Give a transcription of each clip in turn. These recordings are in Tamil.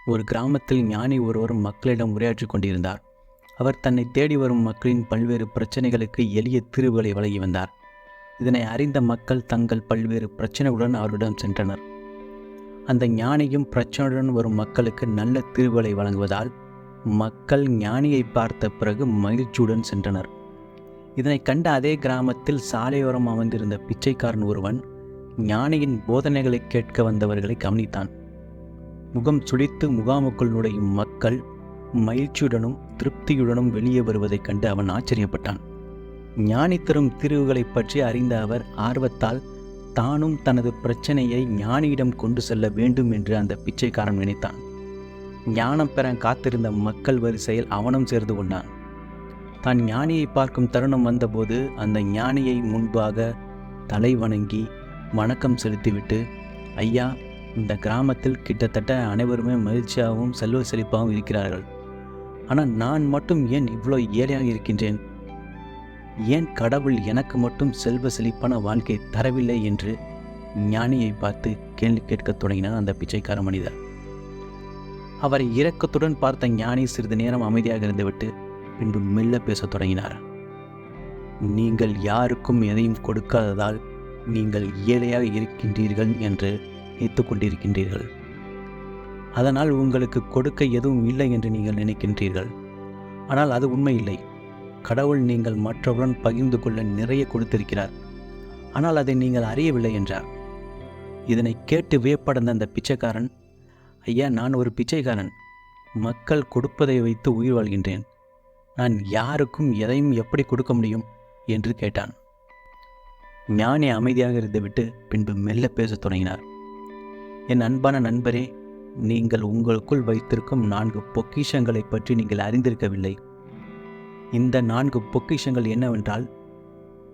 ஒரு கிராமத்தில் ஞானி ஒருவர் மக்களிடம் உரையாற்றிக் கொண்டிருந்தார். அவர் தன்னை தேடி வரும் மக்களின் பல்வேறு பிரச்சனைகளுக்கு எளிய தீர்வுகளை வழங்கி வந்தார். இதனை அறிந்த மக்கள் தங்கள் பல்வேறு பிரச்சனைகளுடன் அவரிடம் சென்றனர். அந்த ஞானியும் பிரச்சனையுடன் வரும் மக்களுக்கு நல்ல தீர்வுகளை வழங்குவதால் மக்கள் ஞானியை பார்த்த பிறகு மகிழ்ச்சியுடன் சென்றனர். இதனை கண்ட அதே கிராமத்தில் சாலையோரம் அமர்ந்திருந்த பிச்சைக்காரன் ஒருவன் ஞானியின் போதனைகளை கேட்க வந்தவர்களை கவனித்தான். முகம் சுளித்து முகாமுக்குள் நுழையும் மக்கள் மகிழ்ச்சியுடனும் திருப்தியுடனும் வெளியே வருவதைக் கண்டு அவன் ஆச்சரியப்பட்டான். ஞானி தரும் தீர்வுகளை பற்றி அறிந்த அவர் ஆர்வத்தால் தானும் தனது பிரச்சனையை ஞானியிடம் கொண்டு செல்ல வேண்டும் என்று அந்த பிச்சைக்காரன் நினைத்தான். ஞானம் பெற காத்திருந்த மக்கள் வரிசையில் அவனும் சேர்ந்து கொண்டான். தான் ஞானியை பார்க்கும் தருணம் வந்தபோது அந்த ஞானியை முன்பாக தலை வணங்கி வணக்கம் செலுத்திவிட்டு, ஐயா, இந்த கிராமத்தில் கிட்டத்தட்ட அனைவருமே மகிழ்ச்சியாகவும் செல்வ செழிப்பாகவும் இருக்கிறார்கள். ஆனால் நான் மட்டும் ஏன் இவ்வளோ ஏழையாக இருக்கின்றேன்? ஏன் கடவுள் எனக்கு மட்டும் செல்வ செழிப்பான வாழ்க்கை தரவில்லை என்று ஞானியை பார்த்து கேள்வி கேட்கத் தொடங்கினார் அந்த பிச்சைக்கார மனிதர். அவரை இரக்கத்துடன் பார்த்த ஞானி சிறிது நேரம் அமைதியாக இருந்துவிட்டு பின்பு மெல்ல பேசத் தொடங்கினார். நீங்கள் யாருக்கும் எதையும் கொடுக்காததால் நீங்கள் ஏழையாக இருக்கின்றீர்கள் என்று நினைத்துக் கொண்டிருக்கின்றீர்கள். அதனால் உங்களுக்கு கொடுக்க எதுவும் இல்லை என்று நீங்கள் நினைக்கின்றீர்கள். ஆனால் அது உண்மை இல்லை. கடவுள் நீங்கள் மற்றவருடன் பகிர்ந்து கொள்ள நிறைய கொடுத்திருக்கிறார். ஆனால் அதை நீங்கள் அறியவில்லை என்றார். இதனை கேட்டு வியப்படைந்த அந்த பிச்சைக்காரன், ஐயா, நான் ஒரு பிச்சைக்காரன். மக்கள் கொடுப்பதை வைத்து உயிர் வாழ்கின்றேன். நான் யாருக்கும் எதையும் எப்படி கொடுக்க முடியும் என்று கேட்டான். ஞானி அமைதியாக இருந்துவிட்டு பின்பு மெல்ல பேசத் தொடங்கினார். என் அன்பான நண்பரே, நீங்கள் உங்களுக்குள் வைத்திருக்கும் 4 பொக்கிஷங்களை பற்றி நீங்கள் அறிந்திருக்கவில்லை. இந்த 4 பொக்கிஷங்கள் என்னவென்றால்,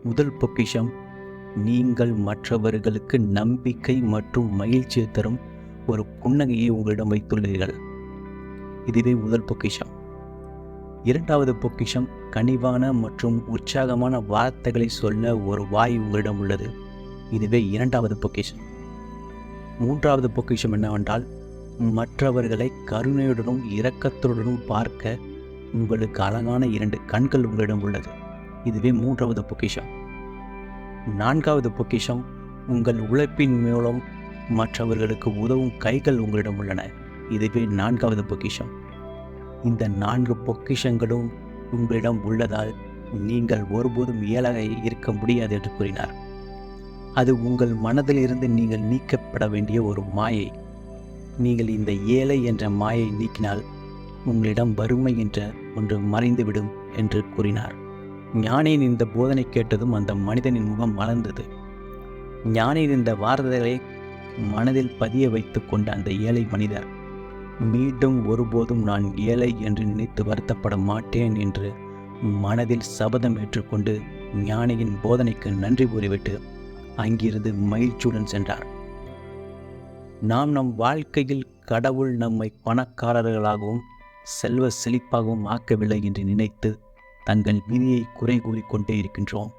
முதல் பொக்கிஷம், நீங்கள் மற்றவர்களுக்கு நம்பிக்கை மற்றும் மகிழ்ச்சியை தரும் ஒரு புன்னகையை உங்களிடம் வைத்துள்ளீர்கள். இதுவே முதல் பொக்கிஷம். இரண்டாவது பொக்கிஷம், கனிவான மற்றும் உற்சாகமான வார்த்தைகளை சொல்ல ஒரு வாய் உங்களிடம் உள்ளது. இதுவே இரண்டாவது பொக்கிஷம். மூன்றாவது பொக்கிஷம் என்னவென்றால், மற்றவர்களை கருணையுடனும் இரக்கத்துடனும் பார்க்க உங்களுக்கு அழகான 2 கண்கள் உங்களிடம் உள்ளது. இதுவே மூன்றாவது பொக்கிஷம். நான்காவது பொக்கிஷம், உங்கள் உழைப்பின் மூலம் மற்றவர்களுக்கு உதவும் கைகள் உங்களிடம் உள்ளன. இதுவே நான்காவது பொக்கிஷம். இந்த 4 பொக்கிஷங்களும் உங்களிடம் உள்ளதால் நீங்கள் ஒருபோதும் ஏழையாக இருக்க முடியாது என்று கூறினார். அது உங்கள் மனதில் இருந்து நீங்கள் நீக்கப்பட வேண்டிய ஒரு மாயை. நீங்கள் இந்த ஏழை என்ற மாயை நீக்கினால் உங்களிடம் வறுமை என்ற ஒன்று மறைந்துவிடும் என்று கூறினார். ஞானியின் இந்த போதனை கேட்டதும் அந்த மனிதனின் முகம் மலர்ந்தது. ஞானியின் இந்த வார்த்தைகளை மனதில் பதிய வைத்து கொண்ட அந்த ஏழை மனிதர், மீண்டும் ஒருபோதும் நான் ஏழை என்று நினைத்து வருத்தப்பட மாட்டேன் என்று மனதில் சபதம் ஏற்றுக்கொண்டு ஞானியின் போதனைக்கு நன்றி கூறிவிட்டு அங்கிருந்து மகிழ்ச்சியுடன் சென்றார். நாம் நம் வாழ்க்கையில் கடவுள் நம்மை பணக்காரர்களாகவும் செல்வ செழிப்பாகவும் ஆக்கவில்லை என்று நினைத்து தங்கள் விதியை குறை கூறிக்கொண்டே இருக்கின்றோம்.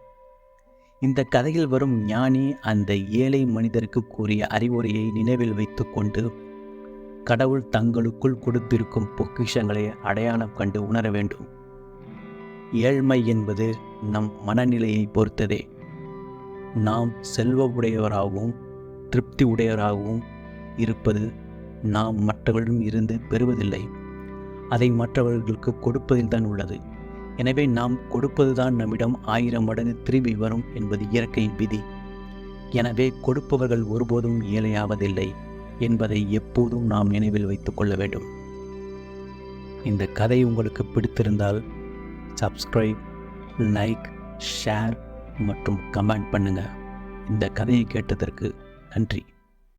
இந்த கதையில் வரும் ஞானி அந்த ஏழை மனிதருக்கு கூறிய அறிவுரையை நினைவில் வைத்து கொண்டு கடவுள் தங்களுக்குள் கொடுத்திருக்கும் பொக்கிஷங்களை அடையாளம் கண்டு உணர வேண்டும். ஏழ்மை என்பது நம் மனநிலையை பொறுத்ததே. நாம் செல்வ உடையவராகவும் திருப்தி உடையவராகவும் இருப்பது நாம் மற்றவர்களிடம் இருந்து பெறுவதில்லை, அதை மற்றவர்களுக்கு கொடுப்பதில் தான் உள்ளது. எனவே நாம் கொடுப்பதுதான் நம்மிடம் 1000 மடங்கு திரும்பி வரும் என்பது இயற்கையின் விதி. எனவே கொடுப்பவர்கள் ஒருபோதும் ஏழையாவதில்லை என்பதை எப்போதும் நாம் நினைவில் வைத்துக் கொள்ள வேண்டும். இந்த கதை உங்களுக்கு பிடித்திருந்தால் சப்ஸ்கிரைப், லைக், ஷேர் மற்றும் கமெண்ட் பண்ணுங்க. இந்த கதையை கேட்டதற்கு நன்றி.